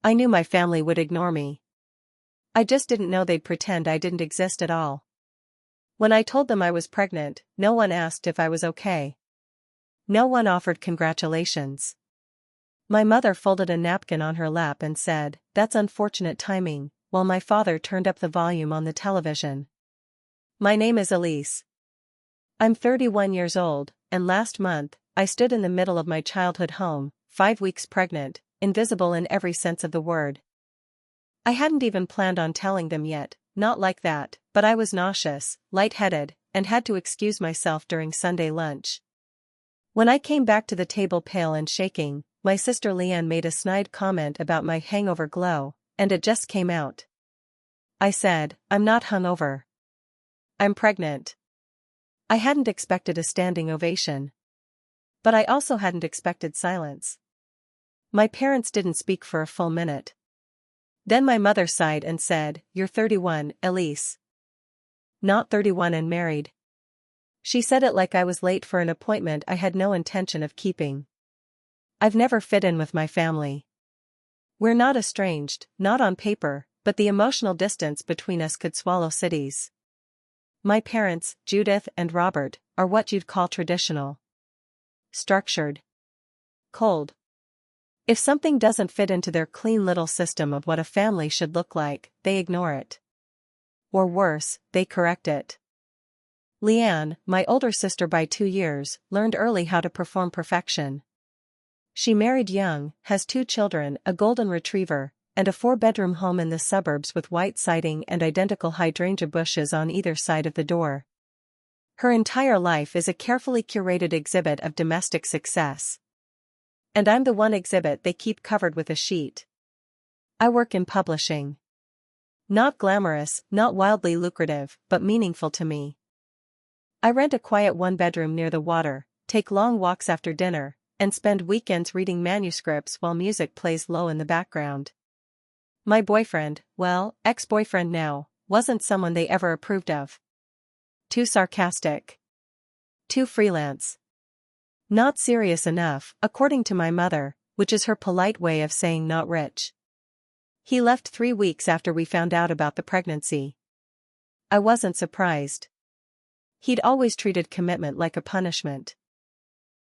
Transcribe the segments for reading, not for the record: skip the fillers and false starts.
I knew my family would ignore me. I just didn't know they'd pretend I didn't exist at all. When I told them I was pregnant, no one asked if I was okay. No one offered congratulations. My mother folded a napkin on her lap and said, "That's unfortunate timing," while my father turned up the volume on the television. My name is Elise. I'm 31 years old, and last month, I stood in the middle of my childhood home, 5 weeks pregnant, invisible in every sense of the word. I hadn't even planned on telling them yet, not like that, but I was nauseous, lightheaded, and had to excuse myself during Sunday lunch. When I came back to the table pale and shaking, my sister Leanne made a snide comment about my hangover glow, and it just came out. I said, "I'm not hungover. I'm pregnant." I hadn't expected a standing ovation. But I also hadn't expected silence. My parents didn't speak for a full minute. Then my mother sighed and said, "You're 31, Elise. Not 31 and married." She said it like I was late for an appointment I had no intention of keeping. I've never fit in with my family. We're not estranged, not on paper, but the emotional distance between us could swallow cities. My parents, Judith and Robert, are what you'd call traditional. Structured. Cold. If something doesn't fit into their clean little system of what a family should look like, they ignore it. Or worse, they correct it. Leanne, my older sister by 2 years, learned early how to perform perfection. She married young, has 2 children, a golden retriever, and a 4-bedroom home in the suburbs with white siding and identical hydrangea bushes on either side of the door. Her entire life is a carefully curated exhibit of domestic success. And I'm the one exhibit they keep covered with a sheet. I work in publishing. Not glamorous, not wildly lucrative, but meaningful to me. I rent a quiet 1-bedroom near the water, take long walks after dinner, and spend weekends reading manuscripts while music plays low in the background. My boyfriend, well, ex-boyfriend now, wasn't someone they ever approved of. Too sarcastic. Too freelance. Not serious enough, according to my mother, which is her polite way of saying not rich. He left 3 weeks after we found out about the pregnancy. I wasn't surprised. He'd always treated commitment like a punishment.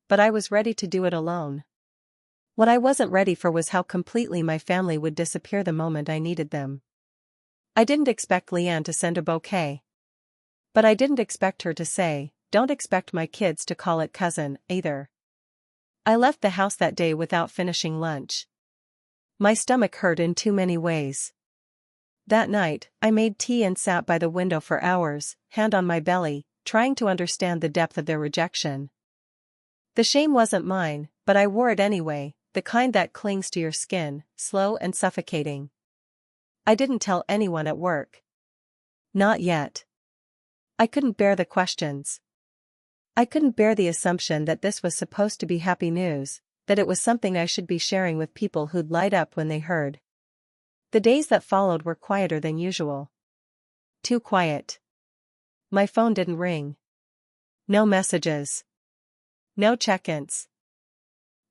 But I was ready to do it alone. What I wasn't ready for was how completely my family would disappear the moment I needed them. I didn't expect Leanne to send a bouquet. But I didn't expect her to say, "Don't expect my kids to call it cousin," either. I left the house that day without finishing lunch. My stomach hurt in too many ways. That night, I made tea and sat by the window for hours, hand on my belly, trying to understand the depth of their rejection. The shame wasn't mine, but I wore it anyway, the kind that clings to your skin, slow and suffocating. I didn't tell anyone at work. Not yet. I couldn't bear the questions. I couldn't bear the assumption that this was supposed to be happy news, that it was something I should be sharing with people who'd light up when they heard. The days that followed were quieter than usual. Too quiet. My phone didn't ring. No messages. No check-ins.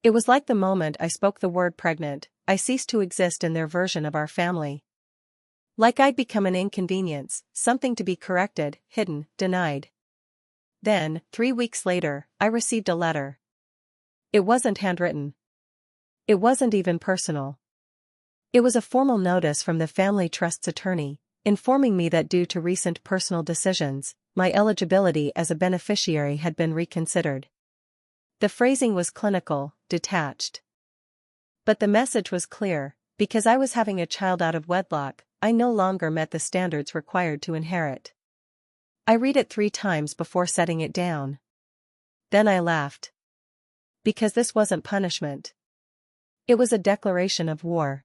It was like the moment I spoke the word pregnant, I ceased to exist in their version of our family. Like I'd become an inconvenience, something to be corrected, hidden, denied. Then, 3 weeks later, I received a letter. It wasn't handwritten. It wasn't even personal. It was a formal notice from the family trust's attorney, informing me that due to recent personal decisions, my eligibility as a beneficiary had been reconsidered. The phrasing was clinical, detached. But the message was clear: because I was having a child out of wedlock, I no longer met the standards required to inherit. I read it 3 times before setting it down. Then I laughed. Because this wasn't punishment. It was a declaration of war.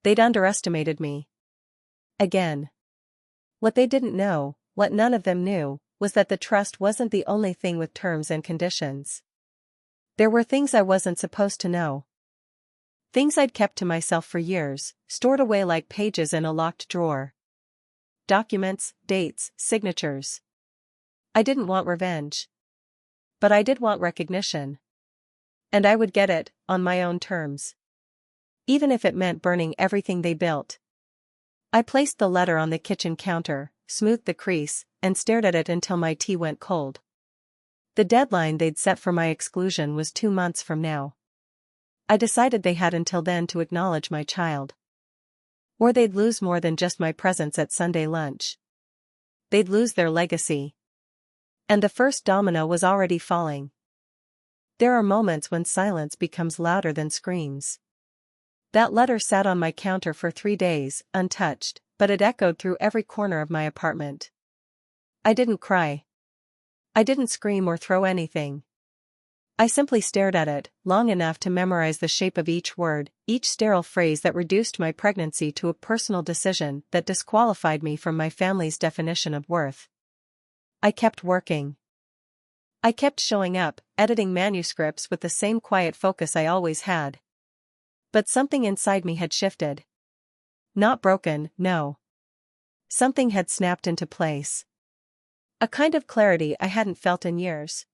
They'd underestimated me. Again. What they didn't know, what none of them knew, was that the trust wasn't the only thing with terms and conditions. There were things I wasn't supposed to know. Things I'd kept to myself for years, stored away like pages in a locked drawer. Documents, dates, signatures. I didn't want revenge. But I did want recognition. And I would get it, on my own terms. even if it meant burning everything they built. I placed the letter on the kitchen counter, smoothed the crease, and stared at it until my tea went cold. The deadline they'd set for my exclusion was 2 months from now. I decided they had until then to acknowledge my child. Or they'd lose more than just my presence at Sunday lunch. They'd lose their legacy. And the first domino was already falling. There are moments when silence becomes louder than screams. That letter sat on my counter for 3 days, untouched, but it echoed through every corner of my apartment. I didn't cry. I didn't scream or throw anything. I simply stared at it, long enough to memorize the shape of each word, each sterile phrase that reduced my pregnancy to a personal decision that disqualified me from my family's definition of worth. I kept working. I kept showing up, editing manuscripts with the same quiet focus I always had. But something inside me had shifted. Not broken, no. Something had snapped into place. A kind of clarity I hadn't felt in years.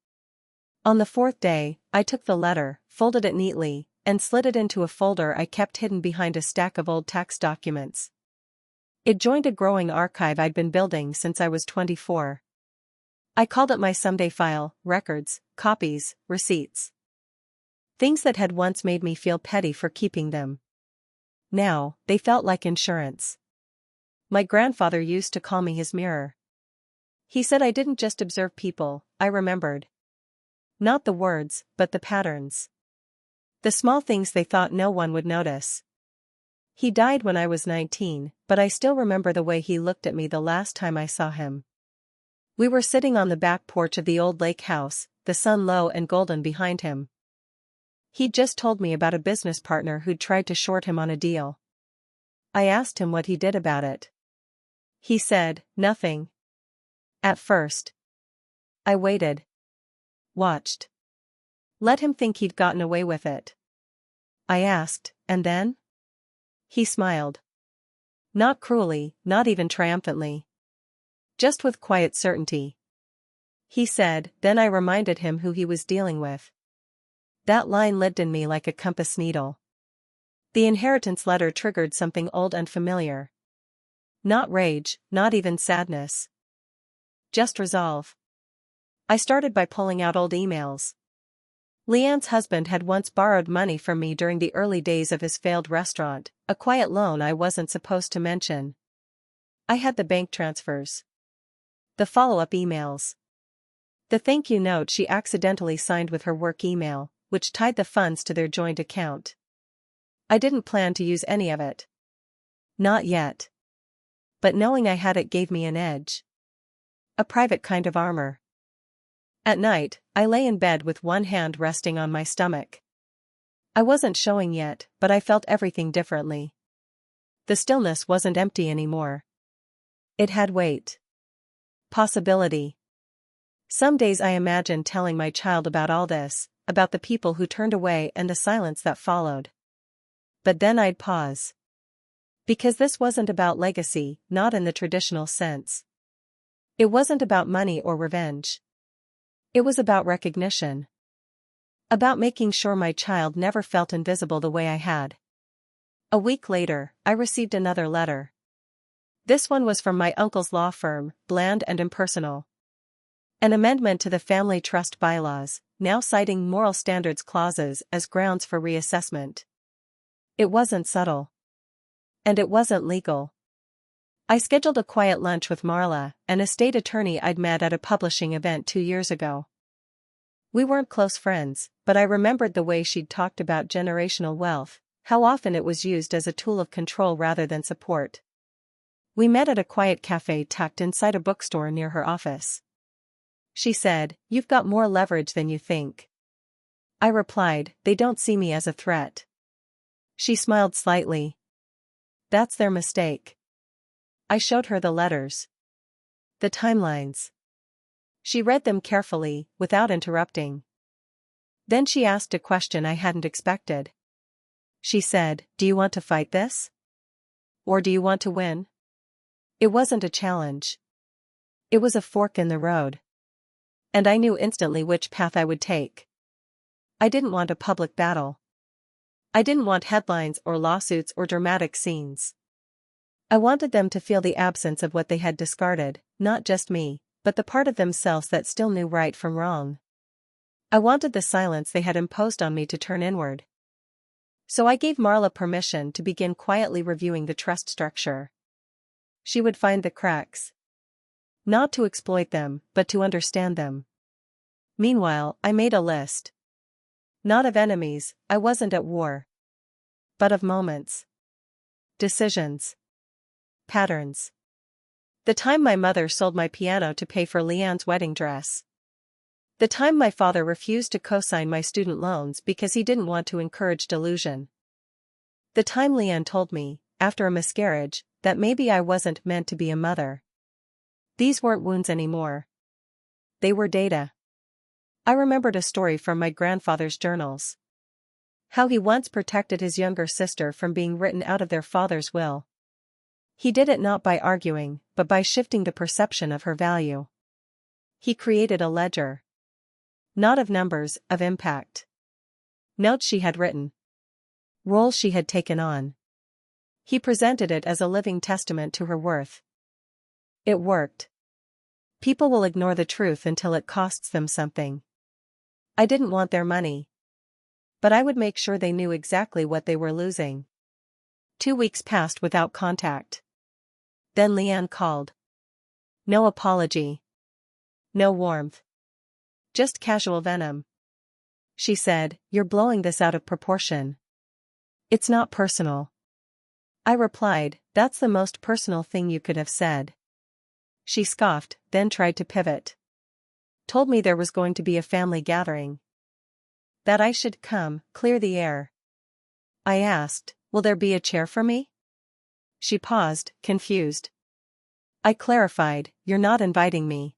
On the 4th day, I took the letter, folded it neatly, and slid it into a folder I kept hidden behind a stack of old tax documents. It joined a growing archive I'd been building since I was 24. I called it my someday file: records, copies, receipts. Things that had once made me feel petty for keeping them. Now, they felt like insurance. My grandfather used to call me his mirror. He said I didn't just observe people, I remembered. Not the words, but the patterns. The small things they thought no one would notice. He died when I was 19, but I still remember the way he looked at me the last time I saw him. We were sitting on the back porch of the old lake house, the sun low and golden behind him. He'd just told me about a business partner who'd tried to short him on a deal. I asked him what he did about it. He said, nothing. At first. I waited. Watched. Let him think he'd gotten away with it. I asked, and then? He smiled. Not cruelly, not even triumphantly. Just with quiet certainty. He said, then I reminded him who he was dealing with. That line lived in me like a compass needle. The inheritance letter triggered something old and familiar. Not rage, not even sadness. Just resolve. I started by pulling out old emails. Leanne's husband had once borrowed money from me during the early days of his failed restaurant, a quiet loan I wasn't supposed to mention. I had the bank transfers. The follow-up emails. The thank you note she accidentally signed with her work email, which tied the funds to their joint account. I didn't plan to use any of it. Not yet. But knowing I had it gave me an edge. A private kind of armor. At night, I lay in bed with one hand resting on my stomach. I wasn't showing yet, but I felt everything differently. The stillness wasn't empty anymore. It had weight. Possibility. Some days I imagined telling my child about all this, about the people who turned away and the silence that followed. But then I'd pause. Because this wasn't about legacy, not in the traditional sense. It wasn't about money or revenge. It was about recognition. About making sure my child never felt invisible the way I had. A week later, I received another letter. This one was from my uncle's law firm, bland and impersonal. An amendment to the family trust bylaws, now citing moral standards clauses as grounds for reassessment. It wasn't subtle. And it wasn't legal. I scheduled a quiet lunch with Marla, an estate attorney I'd met at a publishing event 2 years ago. We weren't close friends, but I remembered the way she'd talked about generational wealth, how often it was used as a tool of control rather than support. We met at a quiet cafe tucked inside a bookstore near her office. She said, "You've got more leverage than you think." I replied, "They don't see me as a threat." She smiled slightly. "That's their mistake." I showed her the letters. The timelines. She read them carefully, without interrupting. Then she asked a question I hadn't expected. She said, "Do you want to fight this? Or do you want to win?" It wasn't a challenge. It was a fork in the road. And I knew instantly which path I would take. I didn't want a public battle. I didn't want headlines or lawsuits or dramatic scenes. I wanted them to feel the absence of what they had discarded, not just me, but the part of themselves that still knew right from wrong. I wanted the silence they had imposed on me to turn inward. So I gave Marla permission to begin quietly reviewing the trust structure. She would find the cracks. Not to exploit them, but to understand them. Meanwhile, I made a list. Not of enemies, I wasn't at war. But of moments. Decisions. Patterns. The time my mother sold my piano to pay for Leanne's wedding dress. The time my father refused to co-sign my student loans because he didn't want to encourage delusion. The time Leanne told me, after a miscarriage, that maybe I wasn't meant to be a mother. These weren't wounds anymore. They were data. I remembered a story from my grandfather's journals. How he once protected his younger sister from being written out of their father's will. He did it not by arguing, but by shifting the perception of her value. He created a ledger. Not of numbers, of impact. Notes she had written. Roles she had taken on. He presented it as a living testament to her worth. It worked. People will ignore the truth until it costs them something. I didn't want their money. But I would make sure they knew exactly what they were losing. 2 weeks passed without contact. Then Leanne called. No apology. No warmth. Just casual venom. She said, "You're blowing this out of proportion. It's not personal." I replied, "That's the most personal thing you could have said." She scoffed, then tried to pivot. Told me there was going to be a family gathering. That I should come, clear the air. I asked, "Will there be a chair for me?" She paused, confused. I clarified, "You're not inviting me.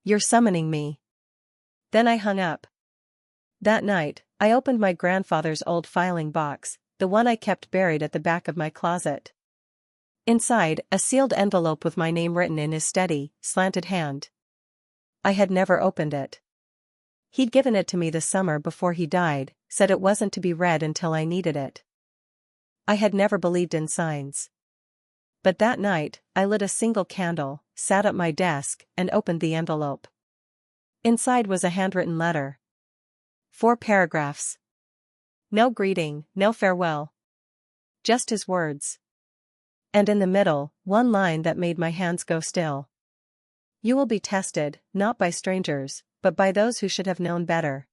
You're summoning me." Then I hung up. That night, I opened my grandfather's old filing box, the one I kept buried at the back of my closet. Inside, a sealed envelope with my name written in his steady, slanted hand. I had never opened it. He'd given it to me the summer before he died, said it wasn't to be read until I needed it. I had never believed in signs. But that night, I lit a single candle, sat at my desk, and opened the envelope. Inside was a handwritten letter. 4 paragraphs. No greeting, no farewell. Just his words. And in the middle, one line that made my hands go still. You will be tested, not by strangers, but by those who should have known better.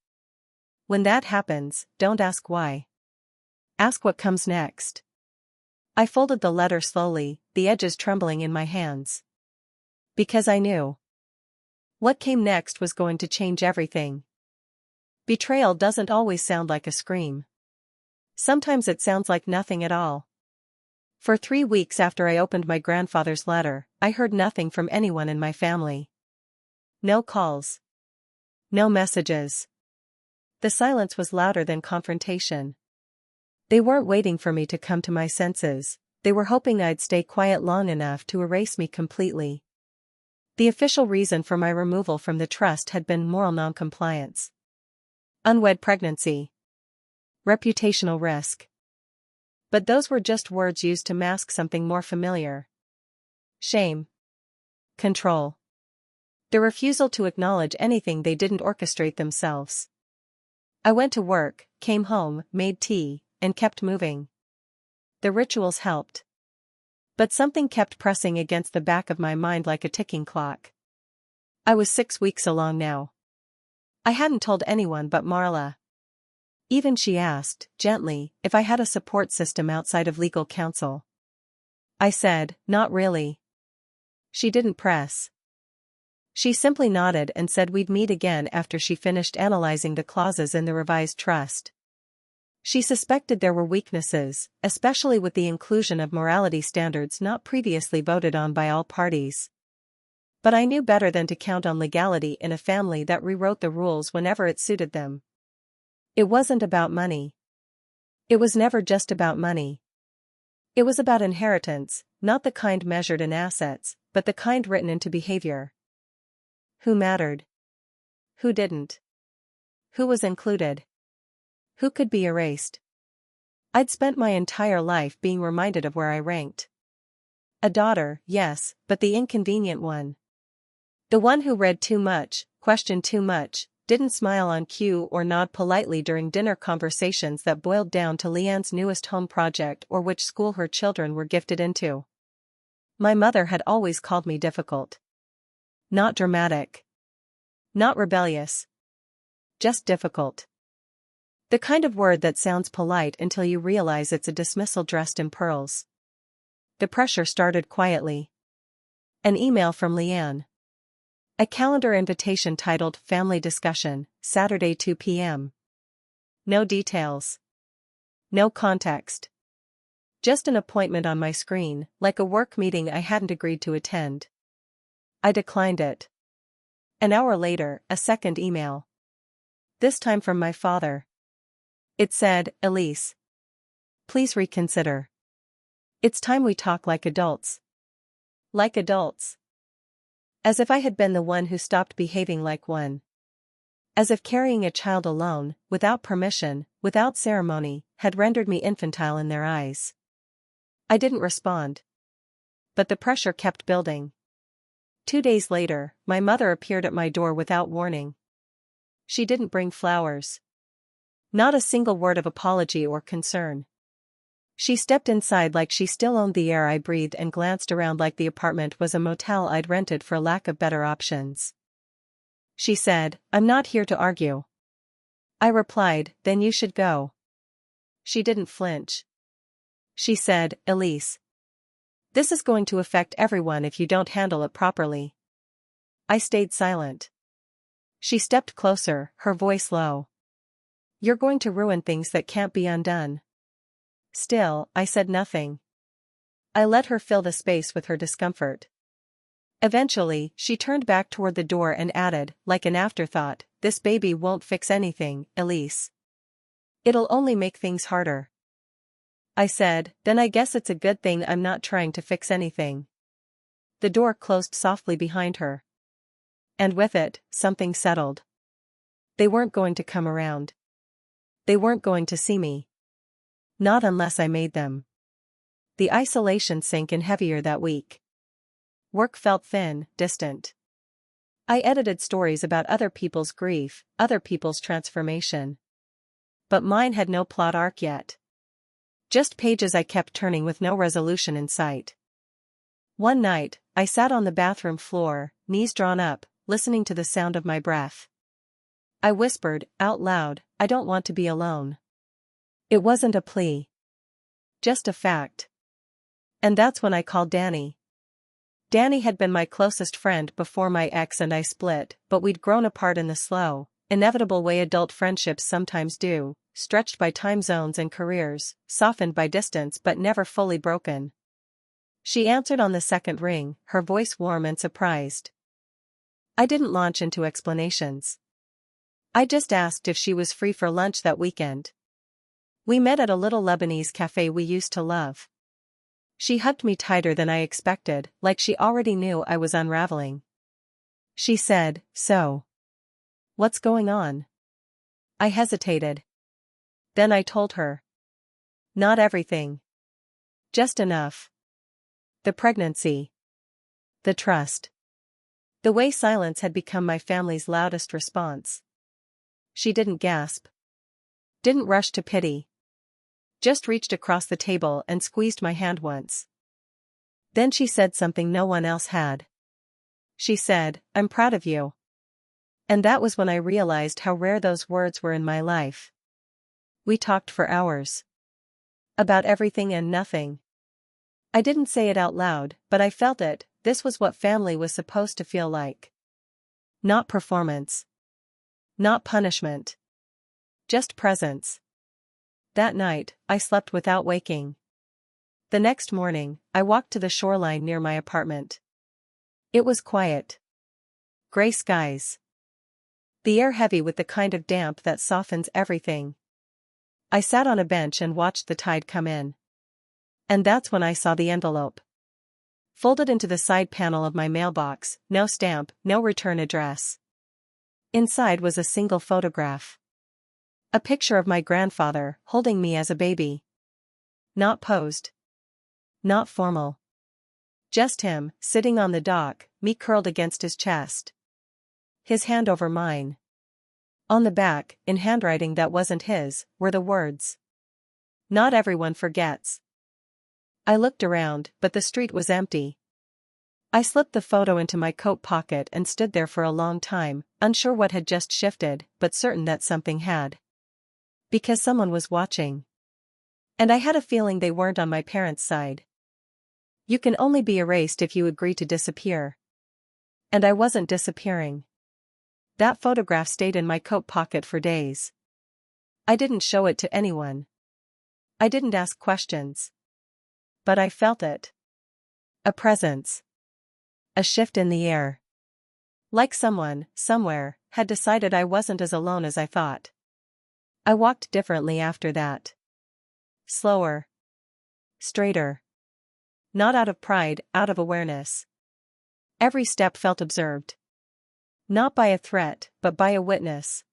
When that happens, don't ask why. Ask what comes next. I folded the letter slowly, the edges trembling in my hands. Because I knew. What came next was going to change everything. Betrayal doesn't always sound like a scream. Sometimes it sounds like nothing at all. For 3 weeks after I opened my grandfather's letter, I heard nothing from anyone in my family. No calls. No messages. The silence was louder than confrontation. They weren't waiting for me to come to my senses, they were hoping I'd stay quiet long enough to erase me completely. The official reason for my removal from the trust had been moral noncompliance. Unwed pregnancy. Reputational risk. But those were just words used to mask something more familiar. Shame. Control. The refusal to acknowledge anything they didn't orchestrate themselves. I went to work, came home, made tea, and kept moving. The rituals helped. But something kept pressing against the back of my mind like a ticking clock. I was 6 weeks along now. I hadn't told anyone but Marla. Even she asked, gently, if I had a support system outside of legal counsel. I said, not really. She didn't press. She simply nodded and said we'd meet again after she finished analyzing the clauses in the revised trust. She suspected there were weaknesses, especially with the inclusion of morality standards not previously voted on by all parties. But I knew better than to count on legality in a family that rewrote the rules whenever it suited them. It wasn't about money. It was never just about money. It was about inheritance, not the kind measured in assets, but the kind written into behavior. Who mattered? Who didn't? Who was included? Who could be erased? I'd spent my entire life being reminded of where I ranked. A daughter, yes, but the inconvenient one. The one who read too much, questioned too much, didn't smile on cue or nod politely during dinner conversations that boiled down to Leanne's newest home project or which school her children were gifted into. My mother had always called me difficult. Not dramatic. Not rebellious. Just difficult. The kind of word that sounds polite until you realize it's a dismissal dressed in pearls. The pressure started quietly. An email from Leanne. A calendar invitation titled Family Discussion, Saturday 2 p.m. No details. No context. Just an appointment on my screen, like a work meeting I hadn't agreed to attend. I declined it. An hour later, a second email. This time from my father. It said, Elise. Please reconsider. It's time we talk like adults. Like adults. As if I had been the one who stopped behaving like one. As if carrying a child alone, without permission, without ceremony, had rendered me infantile in their eyes. I didn't respond. But the pressure kept building. 2 days later, my mother appeared at my door without warning. She didn't bring flowers. Not a single word of apology or concern. She stepped inside like she still owned the air I breathed and glanced around like the apartment was a motel I'd rented for lack of better options. She said, I'm not here to argue. I replied, then you should go. She didn't flinch. She said, Elise. This is going to affect everyone if you don't handle it properly. I stayed silent. She stepped closer, her voice low. You're going to ruin things that can't be undone. Still, I said nothing. I let her fill the space with her discomfort. Eventually, she turned back toward the door and added, like an afterthought, this baby won't fix anything, Elise. It'll only make things harder. I said, then I guess it's a good thing I'm not trying to fix anything. The door closed softly behind her. And with it, something settled. They weren't going to come around. They weren't going to see me. Not unless I made them. The isolation sank in heavier that week. Work felt thin, distant. I edited stories about other people's grief, other people's transformation. But mine had no plot arc yet. Just pages I kept turning with no resolution in sight. One night, I sat on the bathroom floor, knees drawn up, listening to the sound of my breath. I whispered, out loud, I don't want to be alone. It wasn't a plea. Just a fact. And that's when I called Danny. Danny had been my closest friend before my ex and I split, but we'd grown apart in the slow, inevitable way adult friendships sometimes do, stretched by time zones and careers, softened by distance but never fully broken. She answered on the second ring, her voice warm and surprised. I didn't launch into explanations. I just asked if she was free for lunch that weekend. We met at a little Lebanese cafe we used to love. She hugged me tighter than I expected, like she already knew I was unraveling. She said, so. What's going on? I hesitated. Then I told her. Not everything. Just enough. The pregnancy. The trust. The way silence had become my family's loudest response. She didn't gasp. Didn't rush to pity. Just reached across the table and squeezed my hand once. Then she said something no one else had. She said, I'm proud of you. And that was when I realized how rare those words were in my life. We talked for hours. About everything and nothing. I didn't say it out loud, but I felt it, this was what family was supposed to feel like. Not performance. Not punishment. Just presence. That night, I slept without waking. The next morning, I walked to the shoreline near my apartment. It was quiet. Gray skies. The air heavy with the kind of damp that softens everything. I sat on a bench and watched the tide come in. And that's when I saw the envelope. Folded into the side panel of my mailbox, no stamp, no return address. Inside was a single photograph. A picture of my grandfather, holding me as a baby. Not posed. Not formal. Just him, sitting on the dock, me curled against his chest. His hand over mine. On the back, in handwriting that wasn't his, were the words, "Not everyone forgets." I looked around, but the street was empty. I slipped the photo into my coat pocket and stood there for a long time, unsure what had just shifted, but certain that something had. Because someone was watching. And I had a feeling they weren't on my parents' side. You can only be erased if you agree to disappear. And I wasn't disappearing. That photograph stayed in my coat pocket for days. I didn't show it to anyone. I didn't ask questions. But I felt it. A presence. A shift in the air. Like someone, somewhere, had decided I wasn't as alone as I thought. I walked differently after that. Slower. Straighter. Not out of pride, out of awareness. Every step felt observed. Not by a threat, but by a witness.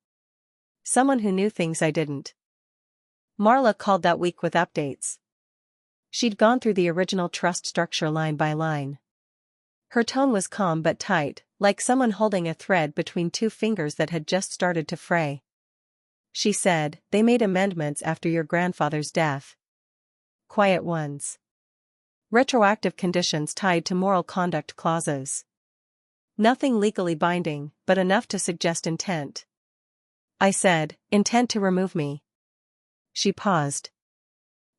Someone who knew things I didn't. Marla called that week with updates. She'd gone through the original trust structure line by line. Her tone was calm but tight, like someone holding a thread between two fingers that had just started to fray. She said, "They made amendments after your grandfather's death. Quiet ones. Retroactive conditions tied to moral conduct clauses. Nothing legally binding, but enough to suggest intent." I said, "Intent to remove me?" She paused.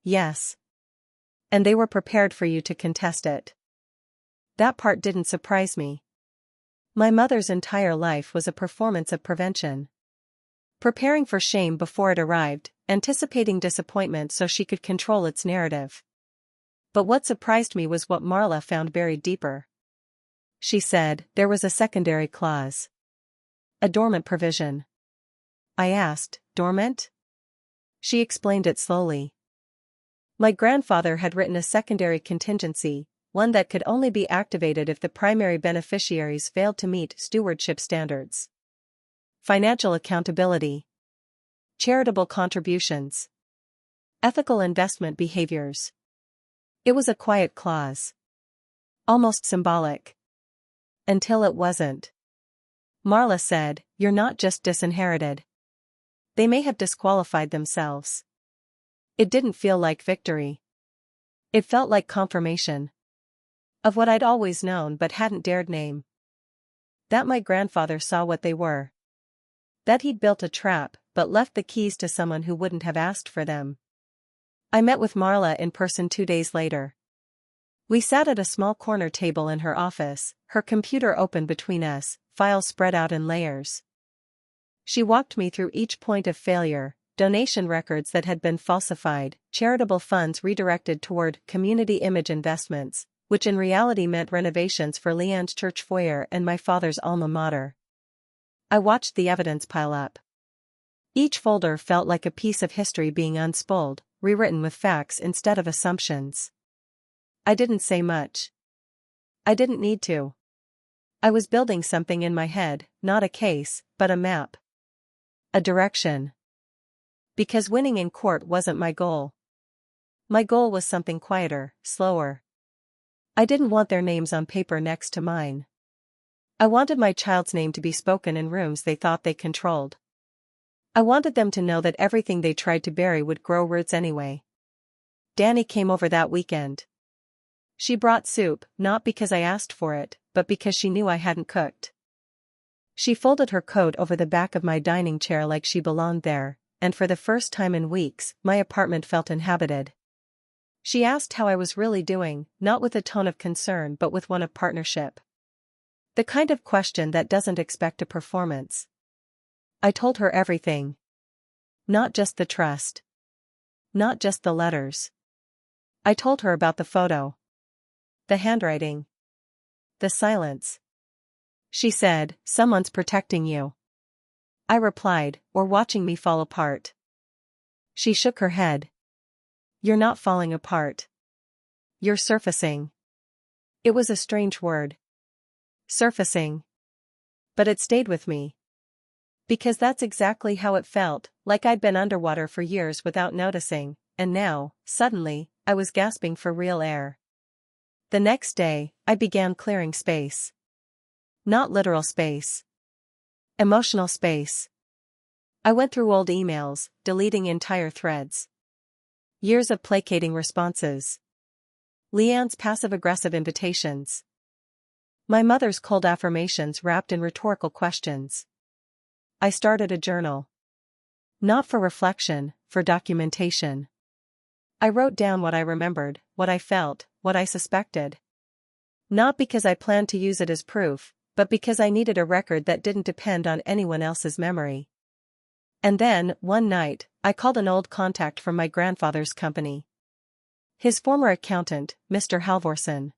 "Yes. And they were prepared for you to contest it." That part didn't surprise me. My mother's entire life was a performance of prevention. Preparing for shame before it arrived, anticipating disappointment so she could control its narrative. But what surprised me was what Marla found buried deeper. She said, there was a secondary clause. A dormant provision. I asked, "Dormant?" She explained it slowly. My grandfather had written a secondary contingency, one that could only be activated if the primary beneficiaries failed to meet stewardship standards. Financial accountability. Charitable contributions. Ethical investment behaviors. It was a quiet clause. Almost symbolic. Until it wasn't. Marla said, "You're not just disinherited. They may have disqualified themselves." It didn't feel like victory. It felt like confirmation. Of what I'd always known but hadn't dared name. That my grandfather saw what they were. That he'd built a trap, but left the keys to someone who wouldn't have asked for them. I met with Marla in person 2 days later. We sat at a small corner table in her office, her computer open between us, files spread out in layers. She walked me through each point of failure, donation records that had been falsified, charitable funds redirected toward community image investments, which in reality meant renovations for Leanne's church foyer and my father's alma mater. I watched the evidence pile up. Each folder felt like a piece of history being unspooled, rewritten with facts instead of assumptions. I didn't say much. I didn't need to. I was building something in my head, not a case, but a map. A direction. Because winning in court wasn't my goal. My goal was something quieter, slower. I didn't want their names on paper next to mine. I wanted my child's name to be spoken in rooms they thought they controlled. I wanted them to know that everything they tried to bury would grow roots anyway. Danny came over that weekend. She brought soup, not because I asked for it, but because she knew I hadn't cooked. She folded her coat over the back of my dining chair like she belonged there, and for the first time in weeks, my apartment felt inhabited. She asked how I was really doing, not with a tone of concern but with one of partnership. The kind of question that doesn't expect a performance. I told her everything. Not just the trust. Not just the letters. I told her about the photo. The handwriting. The silence. She said, "Someone's protecting you." I replied, "Or watching me fall apart." She shook her head. "You're not falling apart. You're surfacing." It was a strange word. Surfacing. But it stayed with me. Because that's exactly how it felt, like I'd been underwater for years without noticing, and now, suddenly, I was gasping for real air. The next day, I began clearing space. Not literal space. Emotional space. I went through old emails, deleting entire threads. Years of placating responses. Leanne's passive-aggressive invitations. My mother's cold affirmations wrapped in rhetorical questions. I started a journal. Not for reflection, for documentation. I wrote down what I remembered, what I felt, what I suspected. Not because I planned to use it as proof, but because I needed a record that didn't depend on anyone else's memory. And then, one night, I called an old contact from my grandfather's company. His former accountant, Mr. Halvorson.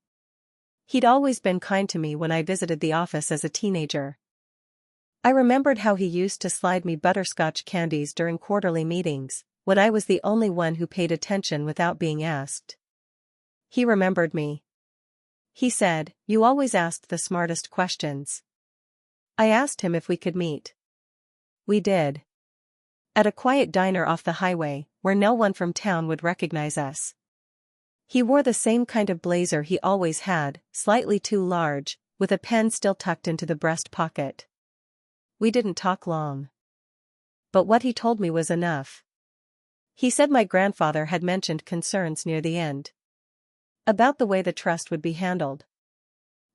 He'd always been kind to me when I visited the office as a teenager. I remembered how he used to slide me butterscotch candies during quarterly meetings, when I was the only one who paid attention without being asked. He remembered me. He said, "You always asked the smartest questions." I asked him if we could meet. We did. At a quiet diner off the highway, where no one from town would recognize us. He wore the same kind of blazer he always had, slightly too large, with a pen still tucked into the breast pocket. We didn't talk long. But what he told me was enough. He said my grandfather had mentioned concerns near the end. About the way the trust would be handled.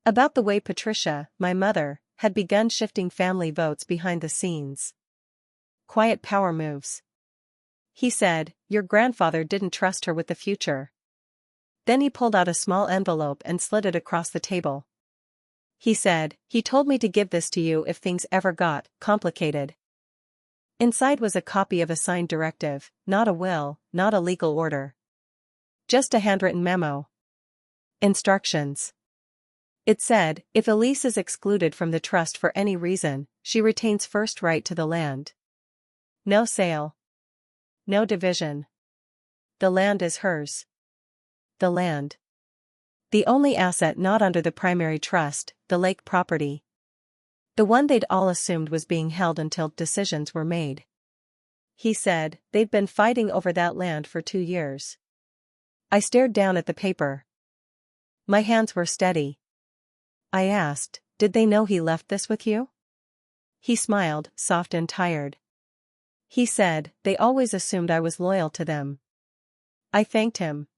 About the way Patricia, my mother, had begun shifting family votes behind the scenes. Quiet power moves. He said, "Your grandfather didn't trust her with the future." Then he pulled out a small envelope and slid it across the table. He said, "He told me to give this to you if things ever got complicated." Inside was a copy of a signed directive, not a will, not a legal order. Just a handwritten memo. Instructions. It said, if Elise is excluded from the trust for any reason, she retains first right to the land. No sale. No division. The land is hers. The land. The only asset not under the primary trust, the lake property. The one they'd all assumed was being held until decisions were made. He said, they'd been fighting over that land for 2 years. I stared down at the paper. My hands were steady. I asked, did they know he left this with you? He smiled, soft and tired. He said, they always assumed I was loyal to them. I thanked him.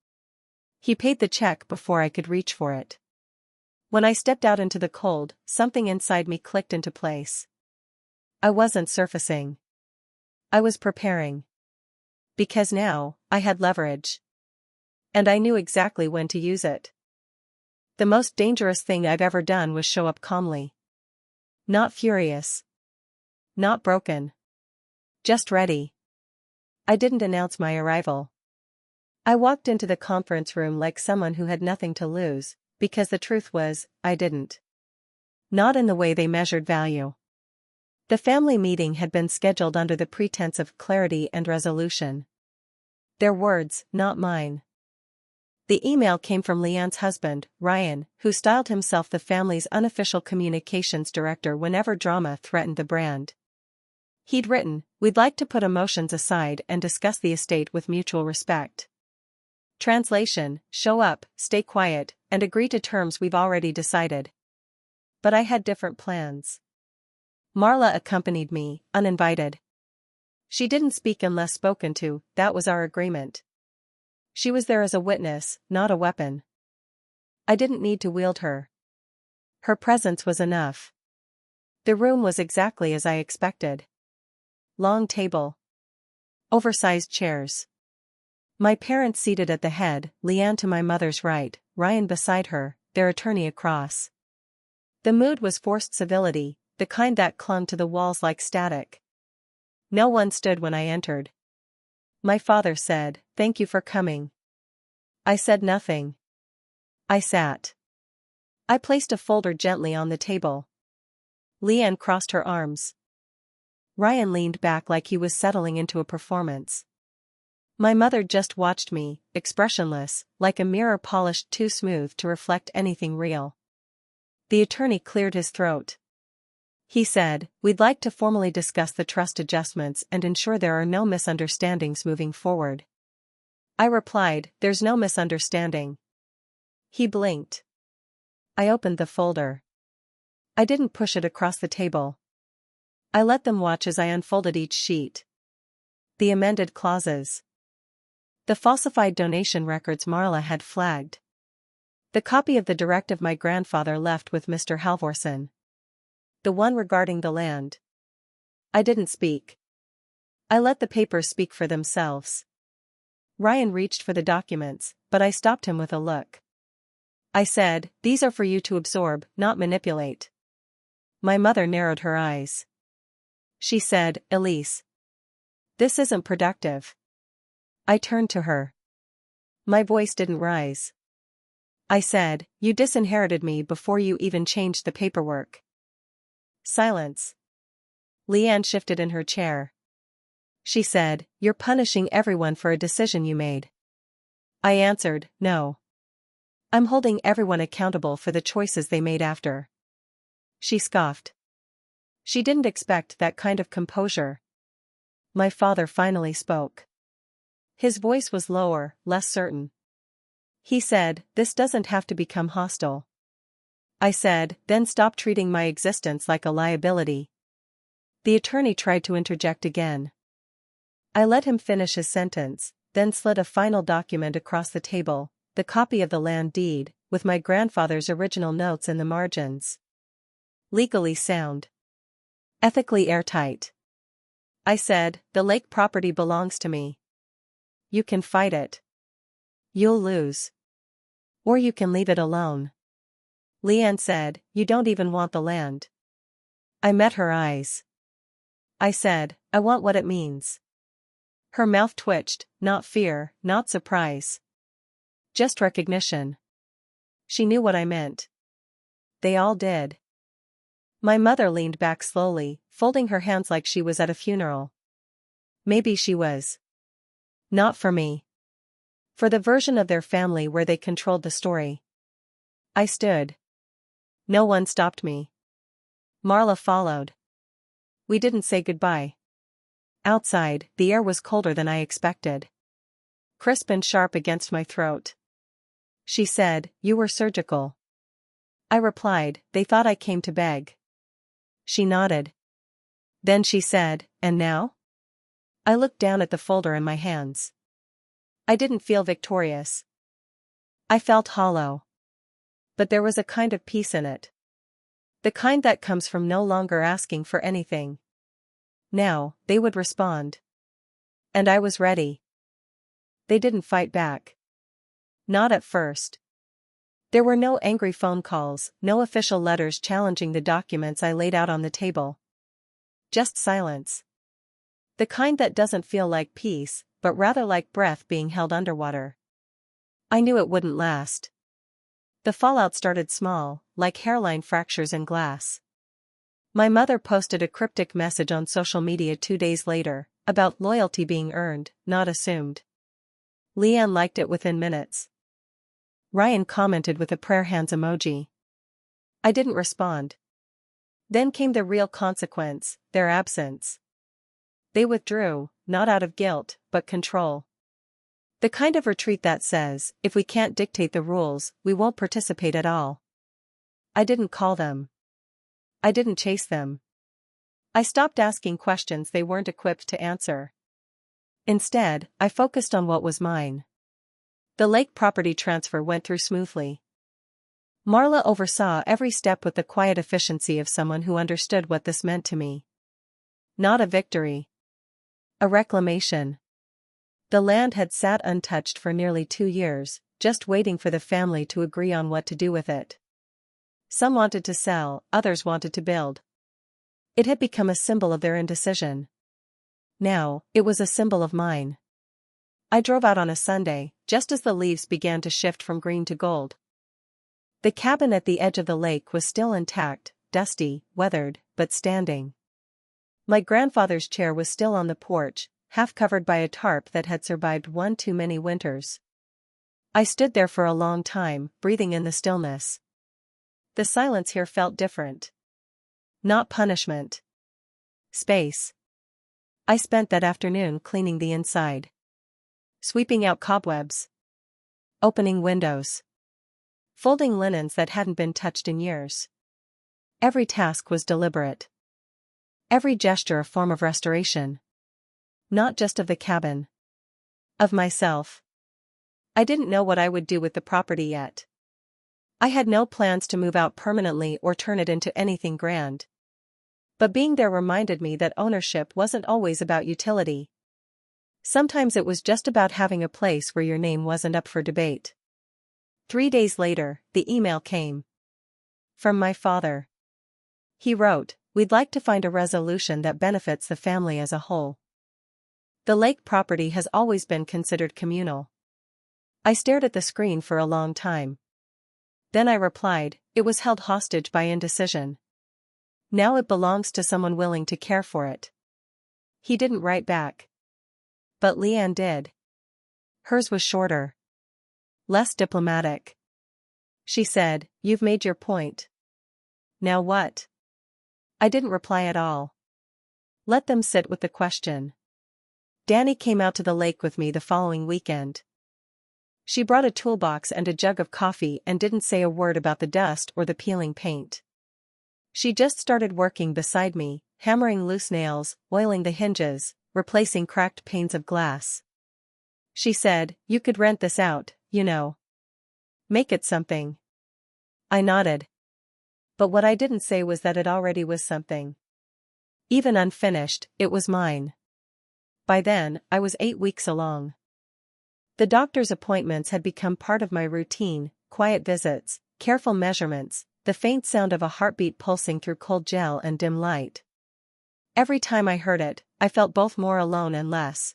He paid the check before I could reach for it. When I stepped out into the cold, something inside me clicked into place. I wasn't surfacing. I was preparing. Because now, I had leverage. And I knew exactly when to use it. The most dangerous thing I've ever done was show up calmly. Not furious. Not broken. Just ready. I didn't announce my arrival. I walked into the conference room like someone who had nothing to lose, because the truth was, I didn't. Not in the way they measured value. The family meeting had been scheduled under the pretense of clarity and resolution. Their words, not mine. The email came from Leanne's husband, Ryan, who styled himself the family's unofficial communications director whenever drama threatened the brand. He'd written, "We'd like to put emotions aside and discuss the estate with mutual respect." Translation, show up, stay quiet, and agree to terms we've already decided. But I had different plans. Marla accompanied me, uninvited. She didn't speak unless spoken to, that was our agreement. She was there as a witness, not a weapon. I didn't need to wield her. Her presence was enough. The room was exactly as I expected. Long table. Oversized chairs. My parents seated at the head, Leanne to my mother's right, Ryan beside her, their attorney across. The mood was forced civility, the kind that clung to the walls like static. No one stood when I entered. My father said, "Thank you for coming." I said nothing. I sat. I placed a folder gently on the table. Leanne crossed her arms. Ryan leaned back like he was settling into a performance. My mother just watched me, expressionless, like a mirror polished too smooth to reflect anything real. The attorney cleared his throat. He said, "We'd like to formally discuss the trust adjustments and ensure there are no misunderstandings moving forward." I replied, "There's no misunderstanding." He blinked. I opened the folder. I didn't push it across the table. I let them watch as I unfolded each sheet. The amended clauses. The falsified donation records Marla had flagged. The copy of the directive my grandfather left with Mr. Halvorson. The one regarding the land. I didn't speak. I let the papers speak for themselves. Ryan reached for the documents, but I stopped him with a look. I said, "These are for you to absorb, not manipulate." My mother narrowed her eyes. She said, "Elise, this isn't productive." I turned to her. My voice didn't rise. I said, "You disinherited me before you even changed the paperwork." Silence. Leanne shifted in her chair. She said, "You're punishing everyone for a decision you made." I answered, "No. I'm holding everyone accountable for the choices they made after." She scoffed. She didn't expect that kind of composure. My father finally spoke. His voice was lower, less certain. He said, "This doesn't have to become hostile." I said, "Then stop treating my existence like a liability." The attorney tried to interject again. I let him finish his sentence, then slid a final document across the table, the copy of the land deed, with my grandfather's original notes in the margins. Legally sound. Ethically airtight. I said, "The lake property belongs to me. You can fight it. You'll lose. Or you can leave it alone." Leanne said, "You don't even want the land." I met her eyes. I said, "I want what it means." Her mouth twitched, not fear, not surprise. Just recognition. She knew what I meant. They all did. My mother leaned back slowly, folding her hands like she was at a funeral. Maybe she was. Not for me. For the version of their family where they controlled the story. I stood. No one stopped me. Marla followed. We didn't say goodbye. Outside, the air was colder than I expected. Crisp and sharp against my throat. She said, "You were surgical." I replied, "They thought I came to beg." She nodded. Then she said, "And now?" I looked down at the folder in my hands. I didn't feel victorious. I felt hollow. But there was a kind of peace in it. The kind that comes from no longer asking for anything. Now, they would respond. And I was ready. They didn't fight back. Not at first. There were no angry phone calls, no official letters challenging the documents I laid out on the table. Just silence. The kind that doesn't feel like peace, but rather like breath being held underwater. I knew it wouldn't last. The fallout started small, like hairline fractures in glass. My mother posted a cryptic message on social media 2 days later, about loyalty being earned, not assumed. Leanne liked it within minutes. Ryan commented with a prayer hands emoji. I didn't respond. Then came the real consequence, their absence. They withdrew, not out of guilt, but control. The kind of retreat that says, if we can't dictate the rules, we won't participate at all. I didn't call them. I didn't chase them. I stopped asking questions they weren't equipped to answer. Instead, I focused on what was mine. The lake property transfer went through smoothly. Marla oversaw every step with the quiet efficiency of someone who understood what this meant to me. Not a victory. A reclamation. The land had sat untouched for nearly 2 years, just waiting for the family to agree on what to do with it. Some wanted to sell, others wanted to build. It had become a symbol of their indecision. Now, it was a symbol of mine. I drove out on a Sunday, just as the leaves began to shift from green to gold. The cabin at the edge of the lake was still intact, dusty, weathered, but standing. My grandfather's chair was still on the porch, half covered by a tarp that had survived one too many winters. I stood there for a long time, breathing in the stillness. The silence here felt different. Not punishment. Space. I spent that afternoon cleaning the inside. Sweeping out cobwebs. Opening windows. Folding linens that hadn't been touched in years. Every task was deliberate. Every gesture a form of restoration. Not just of the cabin. Of myself. I didn't know what I would do with the property yet. I had no plans to move out permanently or turn it into anything grand. But being there reminded me that ownership wasn't always about utility. Sometimes it was just about having a place where your name wasn't up for debate. 3 days later, the email came. From my father. He wrote, "We'd like to find a resolution that benefits the family as a whole." The lake property has always been considered communal. I stared at the screen for a long time. Then I replied, "It was held hostage by indecision. Now it belongs to someone willing to care for it." He didn't write back. But Leanne did. Hers was shorter. Less diplomatic. She said, "You've made your point. Now what?" I didn't reply at all. Let them sit with the question. Danny came out to the lake with me the following weekend. She brought a toolbox and a jug of coffee and didn't say a word about the dust or the peeling paint. She just started working beside me, hammering loose nails, oiling the hinges, replacing cracked panes of glass. She said, "You could rent this out, you know. Make it something." I nodded. But what I didn't say was that it already was something. Even unfinished, it was mine. By then, I was 8 weeks along. The doctor's appointments had become part of my routine, quiet visits, careful measurements, the faint sound of a heartbeat pulsing through cold gel and dim light. Every time I heard it, I felt both more alone and less.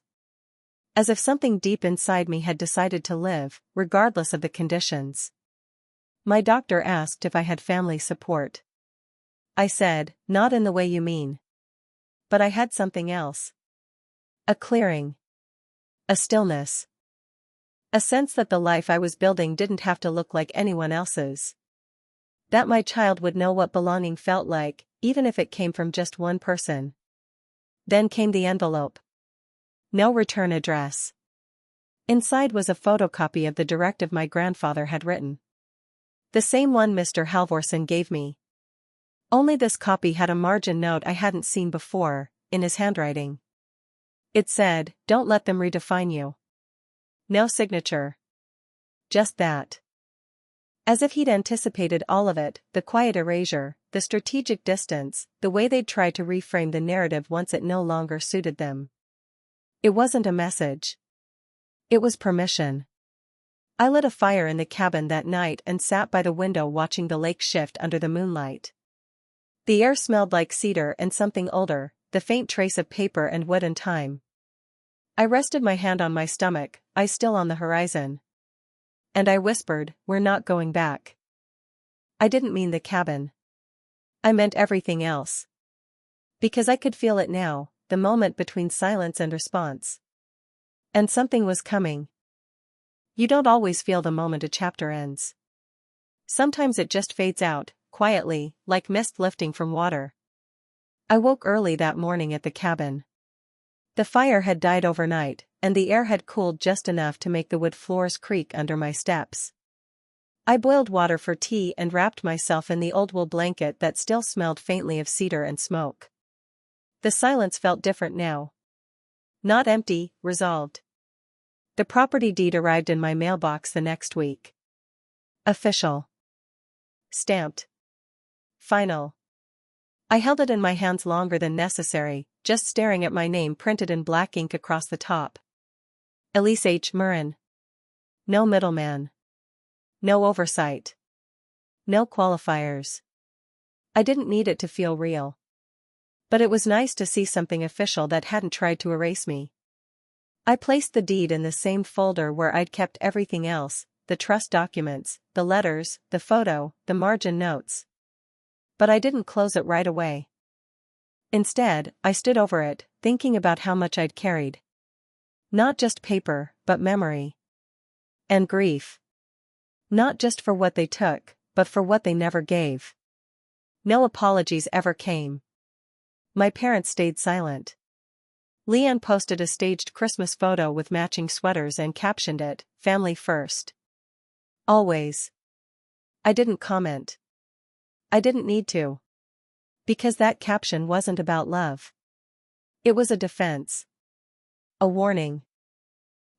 As if something deep inside me had decided to live, regardless of the conditions. My doctor asked if I had family support. I said, "Not in the way you mean." But I had something else. A clearing. A stillness. A sense that the life I was building didn't have to look like anyone else's. That my child would know what belonging felt like, even if it came from just one person. Then came the envelope. No return address. Inside was a photocopy of the directive my grandfather had written. The same one Mr. Halvorsen gave me. Only this copy had a margin note I hadn't seen before, in his handwriting. It said, "Don't let them redefine you." No signature. Just that. As if he'd anticipated all of it, the quiet erasure, the strategic distance, the way they'd tried to reframe the narrative once it no longer suited them. It wasn't a message. It was permission. I lit a fire in the cabin that night and sat by the window watching the lake shift under the moonlight. The air smelled like cedar and something older, the faint trace of paper and wood and time. I rested my hand on my stomach, eyes still on the horizon. And I whispered, "We're not going back." I didn't mean the cabin. I meant everything else. Because I could feel it now, the moment between silence and response. And something was coming. You don't always feel the moment a chapter ends. Sometimes it just fades out, quietly, like mist lifting from water. I woke early that morning at the cabin. The fire had died overnight, and the air had cooled just enough to make the wood floors creak under my steps. I boiled water for tea and wrapped myself in the old wool blanket that still smelled faintly of cedar and smoke. The silence felt different now. Not empty, resolved. The property deed arrived in my mailbox the next week. Official. Stamped. Final. I held it in my hands longer than necessary, just staring at my name printed in black ink across the top. Elise H. Murrin. No middleman. No oversight. No qualifiers. I didn't need it to feel real. But it was nice to see something official that hadn't tried to erase me. I placed the deed in the same folder where I'd kept everything else, the trust documents, the letters, the photo, the margin notes. But I didn't close it right away. Instead, I stood over it, thinking about how much I'd carried. Not just paper, but memory. And grief. Not just for what they took, but for what they never gave. No apologies ever came. My parents stayed silent. Leanne posted a staged Christmas photo with matching sweaters and captioned it, "Family first. Always." I didn't comment. I didn't need to. Because that caption wasn't about love. It was a defense. A warning.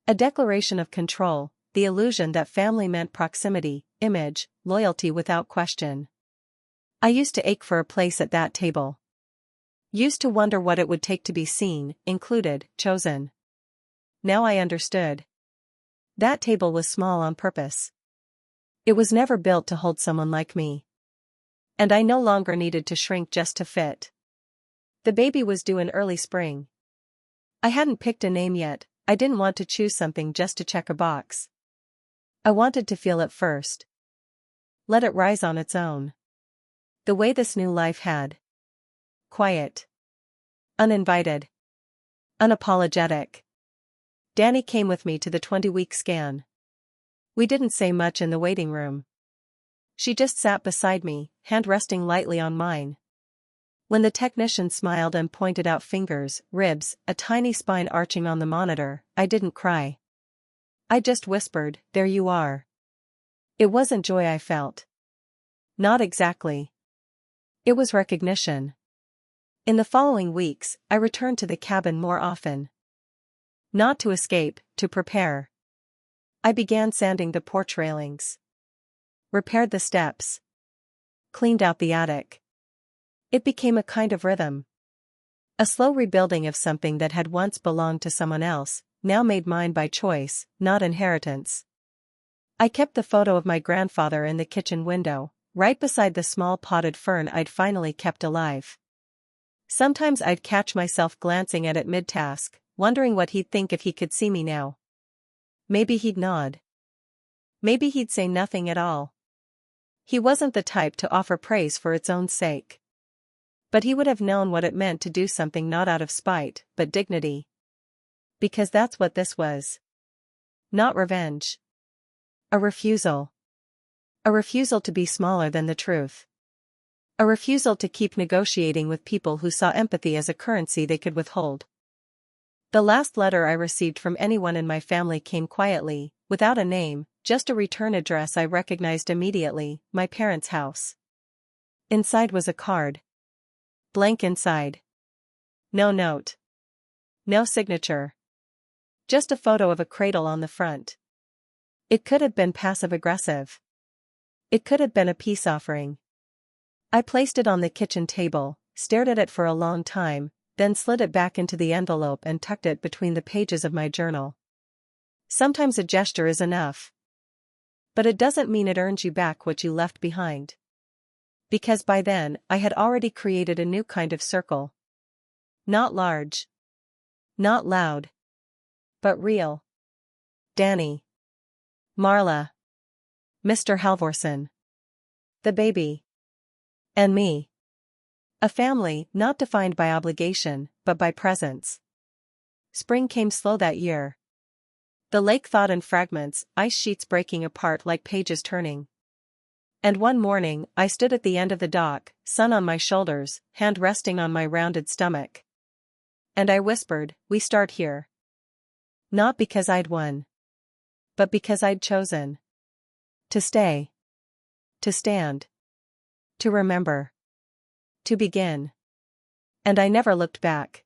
A declaration of control, the illusion that family meant proximity, image, loyalty without question. I used to ache for a place at that table. Used to wonder what it would take to be seen, included, chosen. Now I understood. That table was small on purpose. It was never built to hold someone like me. And I no longer needed to shrink just to fit. The baby was due in early spring. I hadn't picked a name yet. I didn't want to choose something just to check a box. I wanted to feel it first. Let it rise on its own. The way this new life had. Quiet. Uninvited. Unapologetic. Danny came with me to the 20-week scan. We didn't say much in the waiting room. She just sat beside me, hand resting lightly on mine. When the technician smiled and pointed out fingers, ribs, a tiny spine arching on the monitor, I didn't cry. I just whispered, "There you are." It wasn't joy I felt. Not exactly. It was recognition. In the following weeks, I returned to the cabin more often. Not to escape, to prepare. I began sanding the porch railings. Repaired the steps. Cleaned out the attic. It became a kind of rhythm. A slow rebuilding of something that had once belonged to someone else, now made mine by choice, not inheritance. I kept the photo of my grandfather in the kitchen window, right beside the small potted fern I'd finally kept alive. Sometimes I'd catch myself glancing at it mid-task, wondering what he'd think if he could see me now. Maybe he'd nod. Maybe he'd say nothing at all. He wasn't the type to offer praise for its own sake. But he would have known what it meant to do something not out of spite, but dignity. Because that's what this was. Not revenge. A refusal. A refusal to be smaller than the truth. A refusal to keep negotiating with people who saw empathy as a currency they could withhold. The last letter I received from anyone in my family came quietly, without a name, just a return address I recognized immediately, my parents' house. Inside was a card. Blank inside. No note. No signature. Just a photo of a cradle on the front. It could have been passive-aggressive. It could have been a peace offering. I placed it on the kitchen table, stared at it for a long time, then slid it back into the envelope and tucked it between the pages of my journal. Sometimes a gesture is enough. But it doesn't mean it earns you back what you left behind. Because by then, I had already created a new kind of circle. Not large. Not loud. But real. Danny. Marla. Mr. Halvorson. The baby. And me. A family not defined by obligation, but by presence. Spring came slow that year. The lake thawed in fragments, ice sheets breaking apart like pages turning. And one morning, I stood at the end of the dock, sun on my shoulders, hand resting on my rounded stomach. And I whispered, "We start here." Not because I'd won. But because I'd chosen. To stay. To stand. To remember. To begin. And I never looked back.